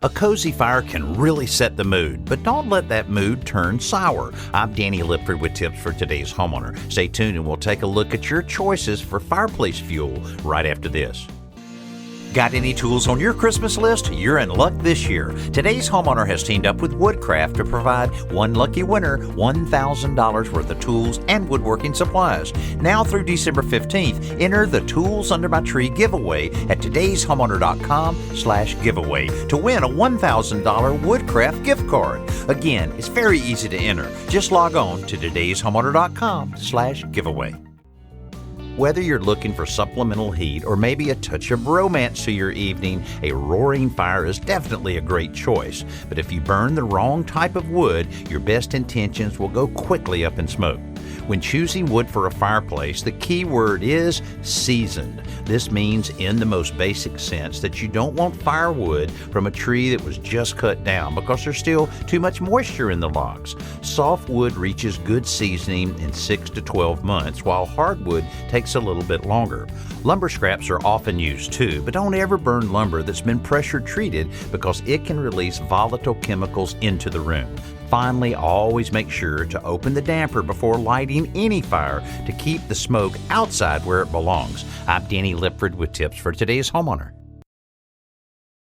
A cozy fire can really set the mood, but don't let that mood turn sour. I'm Danny Lipford with tips for today's homeowner. Stay tuned and we'll take a look at your choices for fireplace fuel right after this. Got any tools on your Christmas list? You're in luck this year. Today's homeowner has teamed up with Woodcraft to provide one lucky winner $1,000 worth of tools and woodworking supplies. Now through December 15th, enter the Tools Under My Tree giveaway at todayshomeowner.com/giveaway to win a $1,000 Woodcraft gift card. Again, it's very easy to enter. Just log on to todayshomeowner.com/giveaway. Whether you're looking for supplemental heat or maybe a touch of romance to your evening, a roaring fire is definitely a great choice. But if you burn the wrong type of wood, your best intentions will go quickly up in smoke. When choosing wood for a fireplace, the key word is seasoned. This means, in the most basic sense, that you don't want firewood from a tree that was just cut down because there's still too much moisture in the logs. Soft wood reaches good seasoning in 6 to 12 months, while hardwood takes a little bit longer. Lumber scraps are often used too, but don't ever burn lumber that's been pressure treated because it can release volatile chemicals into the room. Finally, always make sure to open the damper before lighting any fire to keep the smoke outside where it belongs. I'm Danny Lipford with tips for today's homeowner.